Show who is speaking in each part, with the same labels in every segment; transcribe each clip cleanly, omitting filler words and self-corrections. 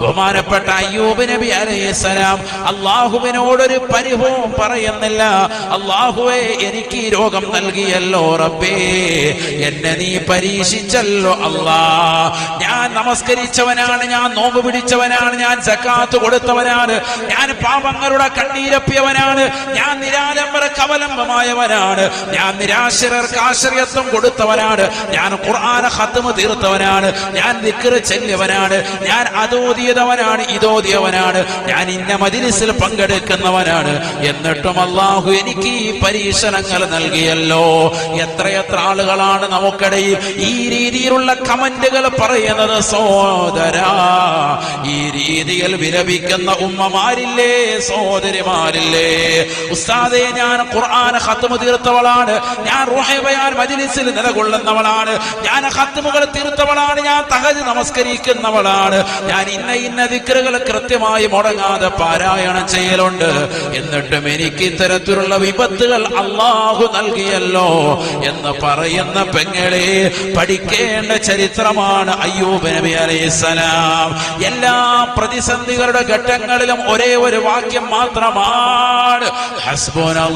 Speaker 1: ബഹുമാനപ്പെട്ട അയ്യൂബ് നബി അലൈഹിസ്സലാം അല്ലാഹുവിനോടൊരു പരിഭവം പറയുന്നില്ല. അല്ലാഹുവേ, എനിക്ക് ഈ രോഗം നൽകിയല്ലോ റബ്ബേ, എന്നെ നീ പരീക്ഷിച്ചല്ലോ അല്ലാ. ഞാൻ നമസ്കരിച്ചവനാണ്, ഞാൻ നോമ്പ് പിടിച്ചവനാണ്, ഞാൻ സക്കാത്ത് കൊടുത്തവനാണ്, ഞാൻ പാപങ്ങളുടെ കണ്ണീരപ്പിയവനാണ്, ഞാൻ നിരാലംബർക്ക് അവലംബമായവനാണ്, ഞാൻ നിരാശ്രയർക്ക് ആശ്രയത്വം കൊടുത്തവനാണ്, ഞാൻ ഖുർആൻ ഖത്മ് തീർത്തവനാണ്, ഞാൻ ദിക്ർ ചൊല്ലിയവനാണ്, ഞാൻ അതോദിയവനാണ്, ഇതോദിയവനാണ്, ഞാൻ ഇന്ന മജ്ലിസിൽ പങ്കെടുക്കുന്നവനാണ്. എന്നിട്ടും അല്ലാഹു എനിക്ക് ഈ പരീക്ഷണങ്ങൾ നൽകിയല്ലോ. എത്രയെത്ര ആളുകളാണ് നമുക്കിടയിൽ ഈ രീതിയിലുള്ള കമന്റുകൾ പറയുന്നത്. സഹോദരാ, ഈ രീതിയിൽ വിലപിക്കുന്ന ഉമ്മമാരില്ലേ, സഹോദരിമാരില്ലേ? ഉസ്താദേ, ഞാൻ ഖുർആൻ ഖത്മ് തീർത്തവളാണ്, ഞാൻ റൂഹി ബയാൻ മജ്ലിസിൽ നിലകൊള്ളുന്നവളാണ്, ഞാൻ ഖത്മുകൾ തീർത്തവളാണ്, ഞാൻ തഹജ്ജുദ് നമസ്കരിക്കുന്നവളാണ്, ഞാൻ ഇന്ന ദിക്റുകൾ കൃത്യമായി മുടങ്ങാതെ പാരായണം ചെയ്യലുണ്ട്. എന്നിട്ടും എനിക്ക് ഇത്തരത്തിലുള്ള വിപത്തുകൾ അല്ലാഹു നൽകിയല്ലോ എന്ന് പറയുന്ന പെങ്ങളെ, പഠിക്കേണ്ട ചരിത്രമാണ് അയ്യൂബ് നബി അലൈഹിസ്സലാം. എല്ലാ പ്രതിസന്ധികളുടെ ഘട്ടങ്ങളിലും ഒരേ ഒരു വാക്യം മാത്രമാണ്, ഹസ്ബുനല്ലാഹു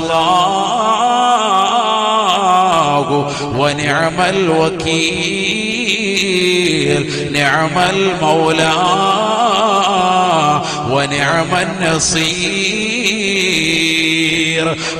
Speaker 1: വനിഅമൽ വകീൽ, നിഅമൽ മൗലാ വനിഅമൻ നസീർ.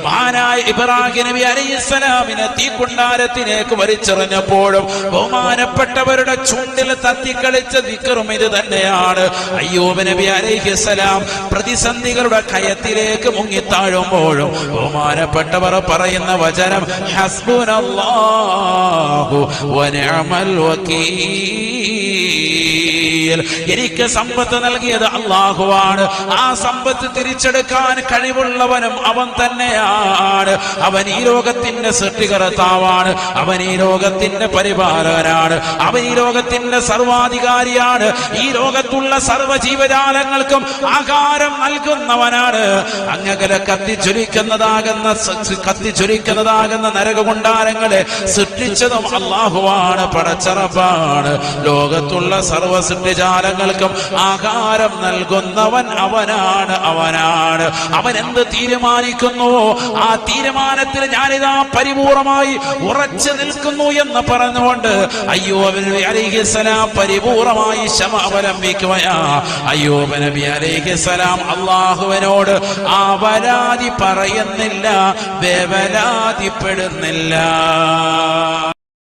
Speaker 1: മഹാനായ ഇബ്രാഹിം നബി അലൈഹിസ്സലാമിനെ തീക്കുണ്ടാരത്തിലേക്ക് വലിച്ചെറിഞ്ഞപ്പോഴും ബഹുമാനപ്പെട്ടവരുടെ ചുണ്ടിൽ തത്തിക്കളിച്ച ദിക്റും ഇത് തന്നെയാണ്. അയ്യൂബ് നബി അലൈഹിസ്സലാം പ്രതിസന്ധികളുടെ കയത്തിലേക്ക് മുങ്ങിത്താഴുമ്പോഴും ബഹുമാനപ്പെട്ടവർ പറയുന്ന വചനം ഹസ്ബുനല്ലാഹു വനിഅമൽ വകീൽ. എനിക്ക് സമ്പത്ത് നൽകിയത് അല്ലാഹുവാണ്, ആ സമ്പത്ത് തിരിച്ചെടുക്കാൻ കഴിവുള്ളവനും അവൻ തന്നെയാണ്. അവൻ ഈ ലോകത്തിന്റെ സൃഷ്ടികർത്താവാണ്, അവൻ ഈ ലോകത്തിന്റെ പരിപാലകനാണ്, അവൻ ഈ ലോകത്തിന്റെ സർവാധികാരിയാണ്, ഈ ലോകത്തുള്ള സർവ്വജീവജാലങ്ങൾക്കും ആഹാരം നൽകുന്നവനാണ്. അങ്ങകലെ കത്തിച്ചൊലിക്കുന്നതാകുന്ന നരകകുണ്ടാരങ്ങളെ സൃഷ്ടിച്ചതും അല്ലാഹുവാണ്, പടച്ചറപ്പാണ്. ലോകത്തുള്ള സർവ്വ സൃഷ്ടിജാലങ്ങൾക്കും ആഹാരം നൽകുന്നവൻ അവനാണ്. അവൻ എന്ത് തീരുമാനിക്കുന്നുവോ ആ തീരുമാനത്തിൽ ഞാനിതാ പരിപൂർണമായി ഉറച്ചു നിൽക്കുന്നു എന്ന് പറഞ്ഞുകൊണ്ട് അയ്യൂബ് നബി അലൈഹിസ്സലാം പരിപൂർണമായി ക്ഷമ അവലംബിക്കുകയാ. അയ്യൂബ് നബി അലൈഹിസ്സലാം അല്ലാഹുവിനോട് പരാതി പറയുന്നില്ല, വേവലാതിപ്പെടുന്നില്ല.